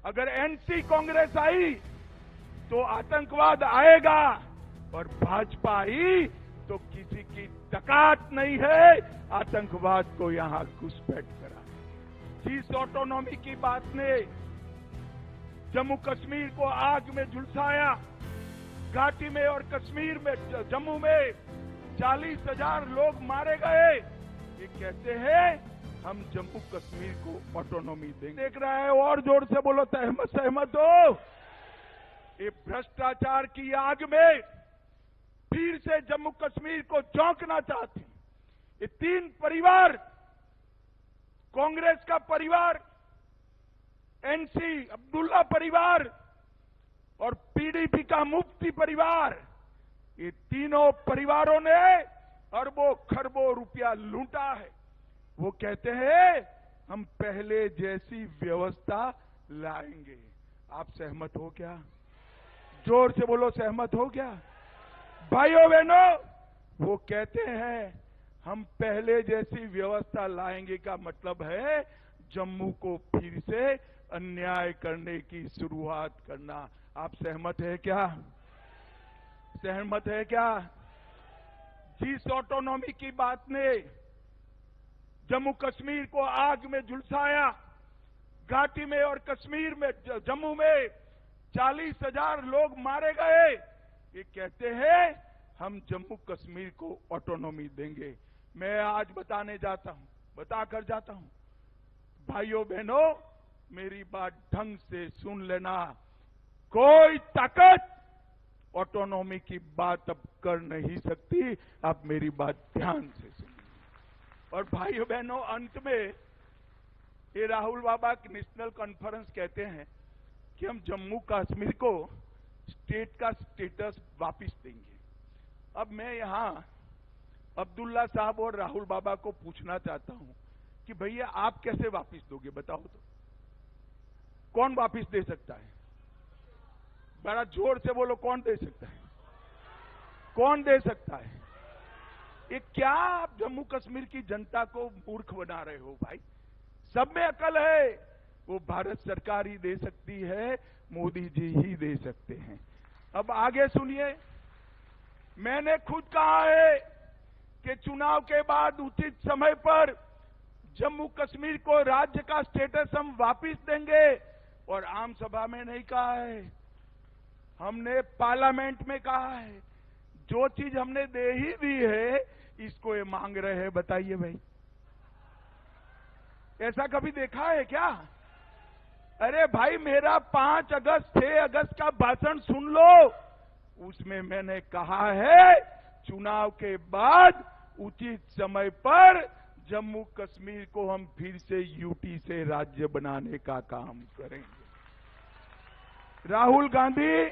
अगर एनसी कांग्रेस आई तो आतंकवाद आएगा और भाजपा आई तो किसी की ताकत नहीं है आतंकवाद को यहां घुसपैठ करा। जिस ऑटोनॉमी की बात ने जम्मू कश्मीर को आग में झुलसाया, घाटी में और कश्मीर में, जम्मू में 40,000 लोग मारे गए, ये कहते हैं हम जम्मू कश्मीर को ऑटोनॉमी देंगे। देख रहा है और जोर से बोलो, सहमत हो? ये भ्रष्टाचार की आग में फिर से जम्मू कश्मीर को झोंकना चाहते हैं। ये तीन परिवार, कांग्रेस का परिवार, एनसी अब्दुल्ला परिवार और पीडीपी का मुफ्ती परिवार, ये तीनों परिवारों ने अरबों खरबों रुपया लूटा है। वो कहते हैं हम पहले जैसी व्यवस्था लाएंगे। आप सहमत हो क्या? जोर से बोलो, सहमत हो क्या? भाइयों बहनों, वो कहते हैं हम पहले जैसी व्यवस्था लाएंगे का मतलब है जम्मू को फिर से अन्याय करने की शुरुआत करना। आप सहमत है क्या? सहमत है क्या? जिस ऑटोनॉमी की बात ने जम्मू कश्मीर को आग में झुलसाया, घाटी में और कश्मीर में, जम्मू में 40,000 लोग मारे गए, ये कहते हैं हम जम्मू कश्मीर को ऑटोनॉमी देंगे। मैं आज बताकर जाता हूं, भाइयों बहनों, मेरी बात ढंग से सुन लेना। कोई ताकत ऑटोनॉमी की बात अब कर नहीं सकती। आप मेरी बात ध्यान से सुनिए। और भाइयों बहनों, अंत में ये राहुल बाबा की नेशनल कॉन्फ्रेंस कहते हैं कि हम जम्मू कश्मीर को स्टेट का स्टेटस वापस देंगे। अब मैं यहां अब्दुल्ला साहब और राहुल बाबा को पूछना चाहता हूं कि भैया आप कैसे वापस दोगे, बताओ तो। कौन वापस दे सकता है? बड़ा जोर से बोलो, कौन दे सकता है? कौन दे सकता है? ये क्या आप जम्मू कश्मीर की जनता को मूर्ख बना रहे हो भाई? सब में अकल है। वो भारत सरकार ही दे सकती है, मोदी जी ही दे सकते हैं। अब आगे सुनिए, मैंने खुद कहा है कि चुनाव के बाद उचित समय पर जम्मू कश्मीर को राज्य का स्टेटस हम वापस देंगे। और आम सभा में नहीं कहा है, हमने पार्लियामेंट में कहा है। जो चीज हमने दे ही दी है, इसको ये मांग रहे हैं। बताइए भाई, ऐसा कभी देखा है क्या? अरे भाई, मेरा 5 अगस्त 6 अगस्त का भाषण सुन लो। उसमें मैंने कहा है चुनाव के बाद उचित समय पर जम्मू कश्मीर को हम फिर से यूटी से राज्य बनाने का काम करेंगे। राहुल गांधी,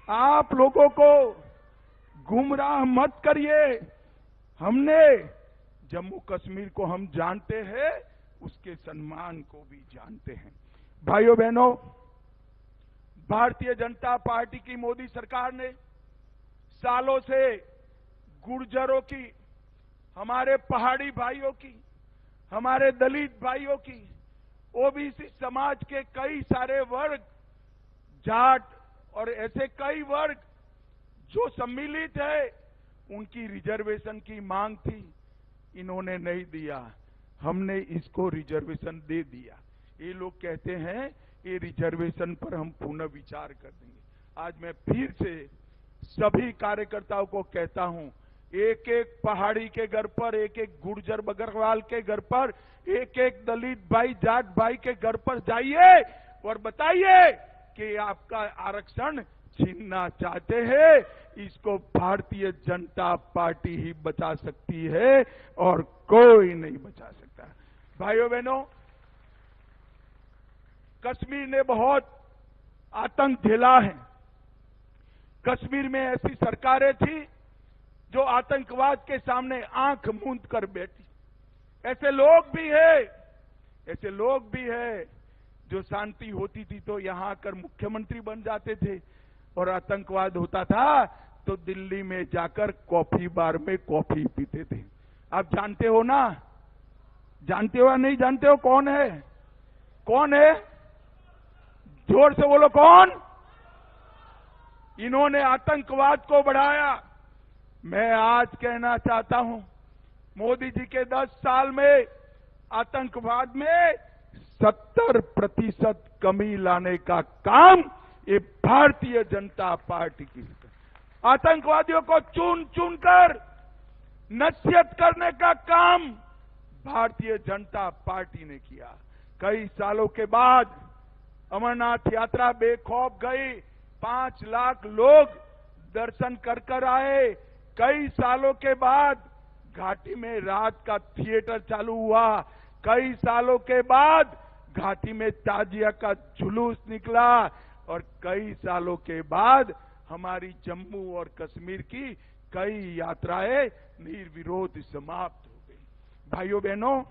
आप लोगों को गुमराह मत करिए। हमने जम्मू कश्मीर को हम जानते हैं, उसके सम्मान को भी जानते हैं। भाइयों बहनों, भारतीय जनता पार्टी की मोदी सरकार ने सालों से गुर्जरों की, हमारे पहाड़ी भाइयों की, हमारे दलित भाइयों की, ओबीसी समाज के कई सारे वर्ग, जाट और ऐसे कई वर्ग जो सम्मिलित है, उनकी रिजर्वेशन की मांग थी। इन्होंने नहीं दिया, हमने इसको रिजर्वेशन दे दिया। ये लोग कहते हैं ये रिजर्वेशन पर हम पुनः विचार कर देंगे। आज मैं फिर से सभी कार्यकर्ताओं को कहता हूं, एक एक पहाड़ी के घर पर, एक एक गुर्जर बकरवाल के घर पर, एक एक दलित भाई, जाट भाई के घर पर जाइए और बताइए कि आपका आरक्षण छीनना चाहते हैं। इसको भारतीय जनता पार्टी ही बचा सकती है और कोई नहीं बचा सकता। भाइयों बहनों, कश्मीर ने बहुत आतंक झेला है। कश्मीर में ऐसी सरकारें थी जो आतंकवाद के सामने आंख मूंद कर बैठी। ऐसे लोग भी हैं जो शांति होती थी तो यहां आकर मुख्यमंत्री बन जाते थे, और आतंकवाद होता था तो दिल्ली में जाकर कॉफी बार में कॉफी पीते थे। आप जानते हो ना? जानते हो या नहीं जानते हो? कौन है? जोर से बोलो कौन? इन्होंने आतंकवाद को बढ़ाया। मैं आज कहना चाहता हूं, मोदी जी के 10 साल में आतंकवाद में 70% कमी लाने का काम ये भारतीय जनता पार्टी की। आतंकवादियों को चुन चुन कर नसीहत करने का काम भारतीय जनता पार्टी ने किया। कई सालों के बाद अमरनाथ यात्रा बेखौफ गई, 5 लाख लोग दर्शन कर कर आए। कई सालों के बाद घाटी में रात का थिएटर चालू हुआ। कई सालों के बाद घाटी में ताजिया का जुलूस निकला और कई सालों के बाद हमारी जम्मू और कश्मीर की कई यात्राएं निर्विरोध समाप्त हो गई। भाइयों बहनों,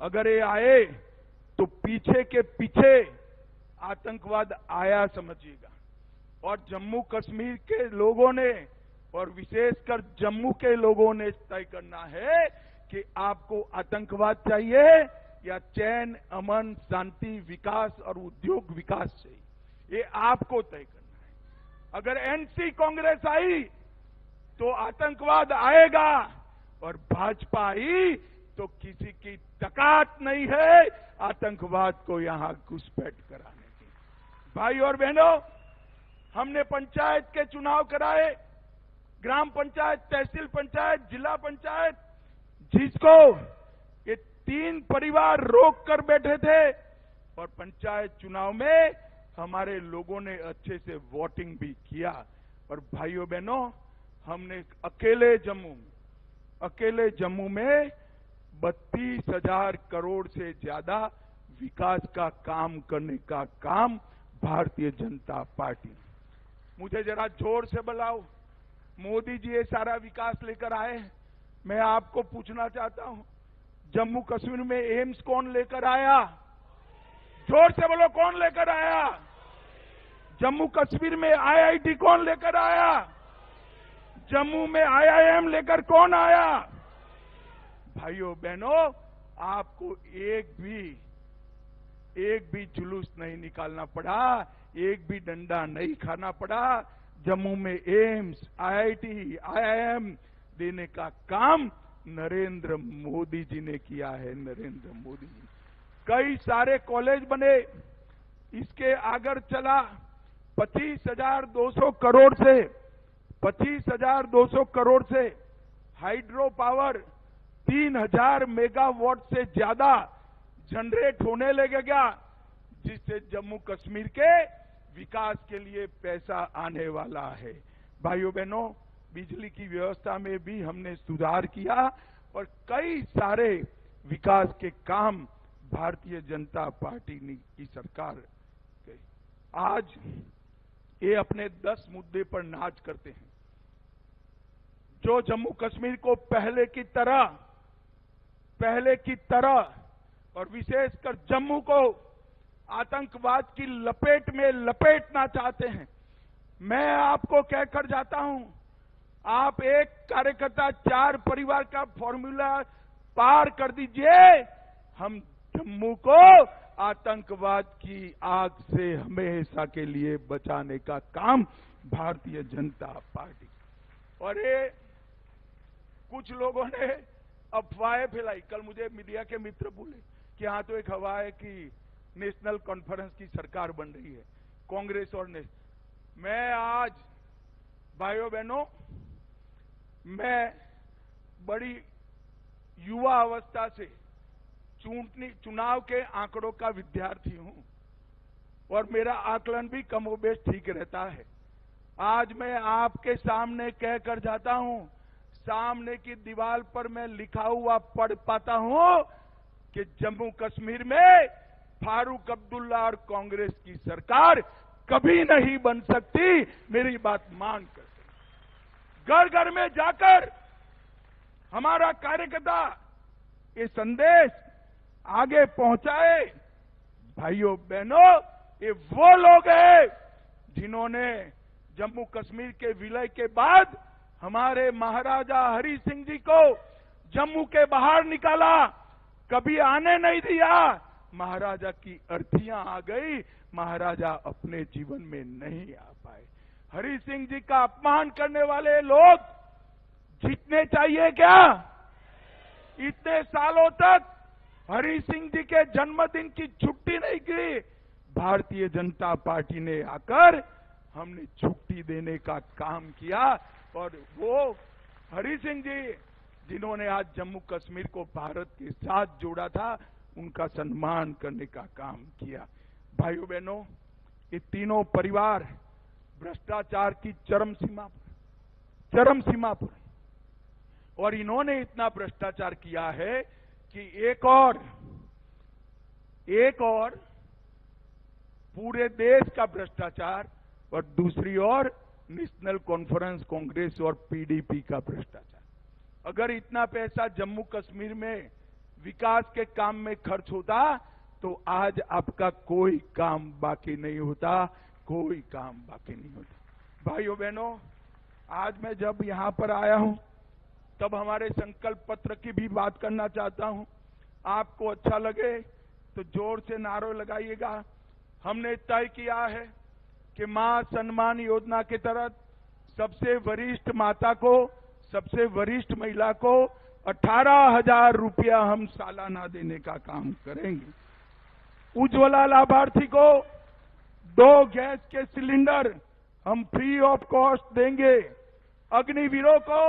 अगर ये आए तो पीछे के पीछे आतंकवाद आया समझिएगा। और जम्मू कश्मीर के लोगों ने और विशेषकर जम्मू के लोगों ने तय करना है कि आपको आतंकवाद चाहिए या चैन, अमन, शांति, विकास और उद्योग विकास चाहिए। ये आपको तय करना है। अगर एनसी कांग्रेस आई तो आतंकवाद आएगा और भाजपा आई तो किसी की ताकत नहीं है आतंकवाद को यहां घुसपैठ कराने की। भाई और बहनों, हमने पंचायत के चुनाव कराए, ग्राम पंचायत, तहसील पंचायत, जिला पंचायत, जिसको ये 3 परिवार रोक कर बैठे थे और पंचायत चुनाव में हमारे लोगों ने अच्छे से वोटिंग भी किया। और भाइयों बहनों, हमने अकेले जम्मू में 32,000 करोड़ से ज्यादा विकास का काम करने का काम भारतीय जनता पार्टी। मुझे जरा जोर से बुलाओ, मोदी जी ये सारा विकास लेकर आए। मैं आपको पूछना चाहता हूं, जम्मू कश्मीर में एम्स कौन लेकर आया? जोर से बोलो, कौन लेकर आया? जम्मू कश्मीर में आईआईटी कौन लेकर आया? जम्मू में आईआईएम लेकर कौन आया? भाइयों बहनों, आपको एक भी जुलूस नहीं निकालना पड़ा, एक भी डंडा नहीं खाना पड़ा। जम्मू में एम्स, आईआईटी, आईआईएम देने का काम नरेंद्र मोदी जी ने किया है। नरेंद्र मोदी जी, कई सारे कॉलेज बने। इसके आगे चला 25,200 करोड़ से हाइड्रो पावर 3,000 मेगावाट से ज्यादा जनरेट होने लगेगा, जिससे जम्मू कश्मीर के विकास के लिए पैसा आने वाला है। भाइयों बहनों, बिजली की व्यवस्था में भी हमने सुधार किया और कई सारे विकास के काम भारतीय जनता पार्टी की सरकार के। आज ये अपने 10 मुद्दे पर नाच करते हैं, जो जम्मू कश्मीर को पहले की तरह और विशेषकर जम्मू को आतंकवाद की लपेट में लपेटना चाहते हैं। मैं आपको कहकर जाता हूं, आप एक कार्यकर्ता 4 परिवार का फॉर्मूला पार कर दीजिए, हम जम्मू को आतंकवाद की आग से हमेशा के लिए बचाने का काम भारतीय जनता पार्टी। और ये कुछ लोगों ने अफवाहें फैलाई। कल मुझे मीडिया के मित्र बोले कि हाँ, तो एक हवा है कि नेशनल कॉन्फ्रेंस की सरकार बन रही है, कांग्रेस और मैं आज भाइयों बहनों, मैं बड़ी युवा अवस्था से चुनाव के आंकड़ों का विद्यार्थी हूं और मेरा आकलन भी कमोबेश ठीक रहता है। आज मैं आपके सामने कहकर जाता हूं, सामने की दीवार पर मैं लिखा हुआ पढ़ पाता हूं कि जम्मू कश्मीर में फारूक अब्दुल्ला और कांग्रेस की सरकार कभी नहीं बन सकती। मेरी बात मान कर घर घर में जाकर हमारा कार्यकर्ता ये संदेश आगे पहुंचाए। भाइयों बहनों, ये वो लोग हैं जिन्होंने जम्मू कश्मीर के विलय के बाद हमारे महाराजा हरि सिंह जी को जम्मू के बाहर निकाला, कभी आने नहीं दिया। महाराजा की अर्थियां आ गई, महाराजा अपने जीवन में नहीं आ पाए। हरि सिंह जी का अपमान करने वाले लोग जीतने चाहिए क्या? इतने सालों तक हरि सिंह जी के जन्मदिन की छुट्टी नहीं की, भारतीय जनता पार्टी ने आकर हमने छुट्टी देने का काम किया। और वो हरि सिंह जी जिन्होंने आज जम्मू कश्मीर को भारत के साथ जोड़ा था, उनका सम्मान करने का काम किया। भाइयों बहनों, ये तीनों परिवार भ्रष्टाचार की चरम सीमा पर, और इन्होंने इतना भ्रष्टाचार किया है कि एक और पूरे देश का भ्रष्टाचार, और दूसरी ओर नेशनल कॉन्फ्रेंस कांग्रेस और पीडीपी का भ्रष्टाचार। अगर इतना पैसा जम्मू कश्मीर में विकास के काम में खर्च होता तो आज आपका कोई काम बाकी नहीं होता, कोई काम बाकी नहीं होता। भाइयों बहनों, आज मैं जब यहां पर आया हूं तब हमारे संकल्प पत्र की भी बात करना चाहता हूं। आपको अच्छा लगे तो जोर से नारे लगाइएगा। हमने तय किया है कि मां सम्मान योजना के तहत सबसे वरिष्ठ माता को, सबसे वरिष्ठ महिला को 18,000 रुपया हम सालाना देने का काम करेंगे। उज्ज्वला लाभार्थी को 2 गैस के सिलेंडर हम फ्री ऑफ कॉस्ट देंगे। अग्निवीरों को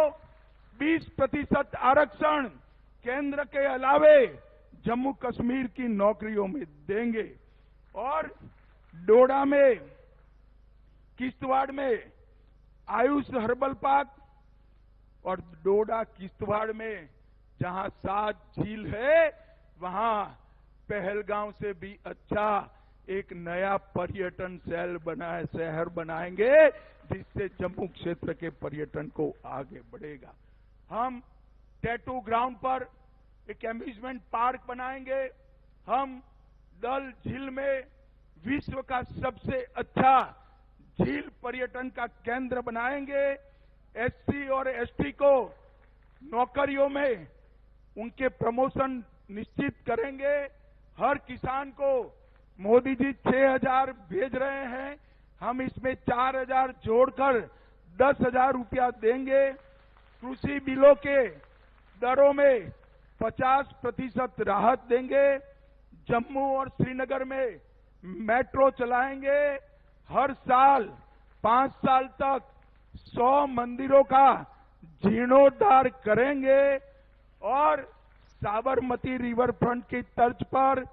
20% आरक्षण केंद्र के अलावे जम्मू कश्मीर की नौकरियों में देंगे। और डोडा में, किश्तवाड़ में आयुष हर्बल पार्क, और डोडा किश्तवाड़ में जहां 7 झील है, वहां पहलगांव से भी अच्छा एक नया पर्यटन शहर बनाएंगे, जिससे जम्मू क्षेत्र के पर्यटन को आगे बढ़ेगा। हम टैटू ग्राउंड पर एक एम्यूजमेंट पार्क बनाएंगे। हम डल झील में विश्व का सबसे अच्छा झील पर्यटन का केंद्र बनाएंगे। एससी और एसटी को नौकरियों में उनके प्रमोशन निश्चित करेंगे। हर किसान को मोदी जी 6,000 भेज रहे हैं, हम इसमें 4,000 जोड़कर 10,000 रुपया देंगे। कृषि बिलों के दरों में 50% राहत देंगे। जम्मू और श्रीनगर में मेट्रो चलाएंगे। हर साल 5 साल तक 100 मंदिरों का जीर्णोद्धार करेंगे। और साबरमती रिवर फ्रंट की तर्ज पर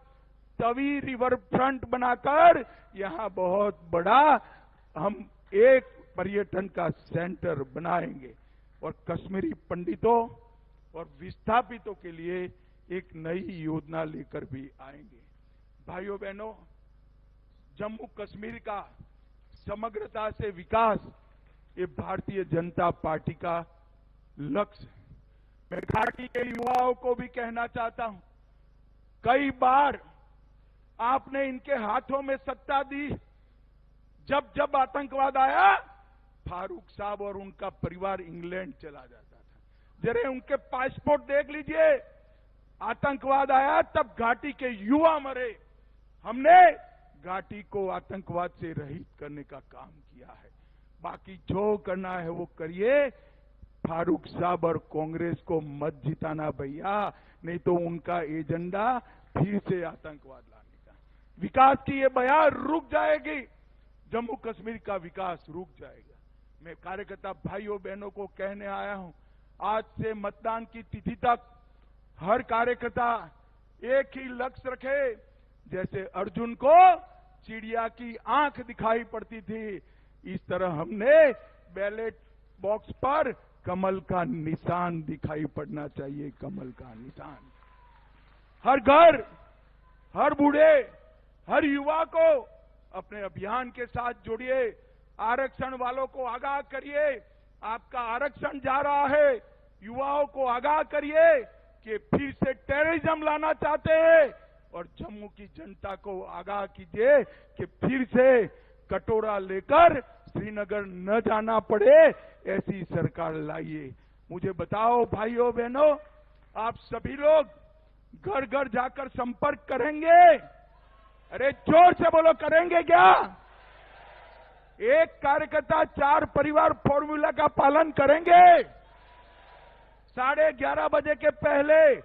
तवी रिवर फ्रंट बनाकर यहां बहुत बड़ा हम एक पर्यटन का सेंटर बनाएंगे। और कश्मीरी पंडितों और विस्थापितों के लिए एक नई योजना लेकर भी आएंगे। भाइयों बहनों, जम्मू कश्मीर का समग्रता से विकास ये भारतीय जनता पार्टी का लक्ष्य है। मैं घाटी के युवाओं को भी कहना चाहता हूं, कई बार आपने इनके हाथों में सत्ता दी। जब जब आतंकवाद आया, फारूक साहब और उनका परिवार इंग्लैंड चला जाता था। जरा उनके पासपोर्ट देख लीजिए। आतंकवाद आया तब घाटी के युवा मरे। हमने घाटी को आतंकवाद से रहित करने का काम किया है। बाकी जो करना है वो करिए। फारूक साहब और कांग्रेस को मत जिताना भैया, नहीं तो उनका एजेंडा फिर से आतंकवाद लाने का। विकास की ये बयार रुक जाएगी, जम्मू कश्मीर का विकास रुक जाएगा। मैं कार्यकर्ता भाइयों बहनों को कहने आया हूं, आज से मतदान की तिथि तक हर कार्यकर्ता एक ही लक्ष्य रखे। जैसे अर्जुन को चिड़िया की आंख दिखाई पड़ती थी, इस तरह हमने बैलेट बॉक्स पर कमल का निशान दिखाई पड़ना चाहिए। कमल का निशान हर घर, हर बूढ़े, हर युवा को अपने अभियान के साथ जोड़िए। आरक्षण वालों को आगाह करिए, आपका आरक्षण जा रहा है। युवाओं को आगाह करिए कि फिर से टेररिज्म लाना चाहते हैं। और जम्मू की जनता को आगाह कीजिए कि फिर से कटोरा लेकर श्रीनगर न जाना पड़े, ऐसी सरकार लाइए। मुझे बताओ भाइयों बहनों, आप सभी लोग घर घर जाकर संपर्क करेंगे? अरे जोर से बोलो, करेंगे क्या? एक कार्यकर्ता 4 परिवार फॉर्मूला का पालन करेंगे? 11:30 बजे के पहले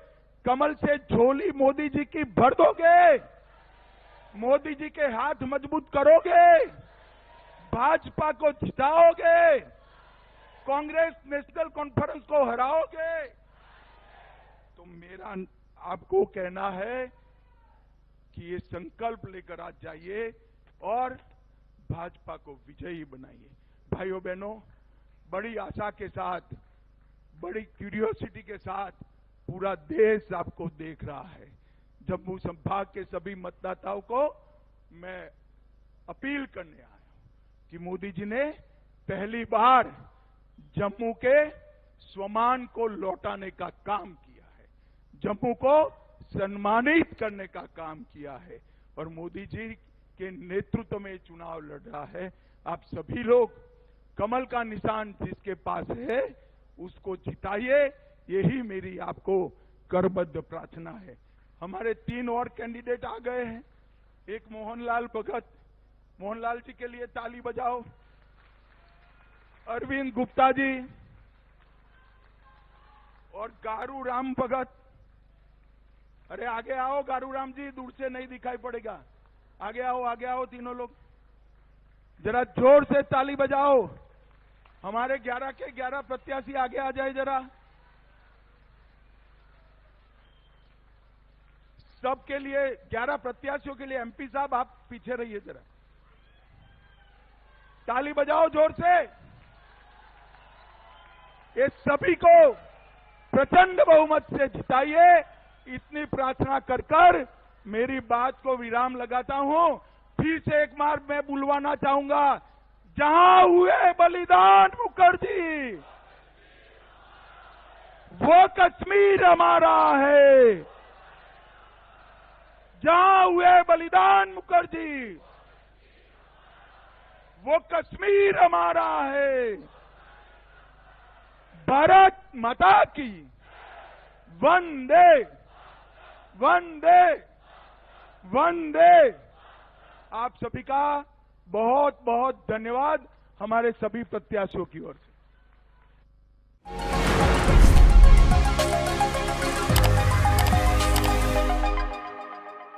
कमल से झोली मोदी जी की भर दोगे? मोदी जी के हाथ मजबूत करोगे? भाजपा को जिताओगे? कांग्रेस नेशनल कॉन्फ्रेंस को हराओगे? तो मेरा आपको कहना है कि ये संकल्प लेकर आज जाइए और भाजपा को विजयी बनाइए। भाइयों बहनों, बड़ी आशा के साथ, बड़ी क्यूरियोसिटी के साथ पूरा देश आपको देख रहा है। जम्मू संभाग के सभी मतदाताओं को मैं अपील करने आया हूं कि मोदी जी ने पहली बार जम्मू के स्वमान को लौटाने का काम किया है, जम्मू को सम्मानित करने का काम किया है और मोदी जी के नेतृत्व में चुनाव लड़ रहा है। आप सभी लोग कमल का निशान जिसके पास है उसको जिताइए, यही मेरी आपको करबद्ध प्रार्थना है। हमारे 3 और कैंडिडेट आ गए हैं। एक मोहनलाल भगत, मोहनलाल जी के लिए ताली बजाओ। अरविंद गुप्ता जी और गारू राम भगत। अरे आगे आओ गारू राम जी, दूर से नहीं दिखाई पड़ेगा। आगे आओ तीनों लोग, जरा जोर से ताली बजाओ। हमारे 11 के 11 प्रत्याशी आगे आ जाए जरा। सबके लिए 11 प्रत्याशियों के लिए एमपी साहब आप पीछे रहिए जरा। ताली बजाओ जोर से। ये सभी को प्रचंड बहुमत से जिताइए, इतनी प्रार्थना कर कर मेरी बात को विराम लगाता हूं। फिर से एक बार मैं बुलवाना चाहूंगा, जहां हुए बलिदान मुखर्जी, वो कश्मीर हमारा है। जहां हुए बलिदान मुखर्जी, वो कश्मीर हमारा है। भारत माता की वंदे वंदे वंदे। आप सभी का बहुत बहुत धन्यवाद हमारे सभी प्रत्याशियों की ओर से।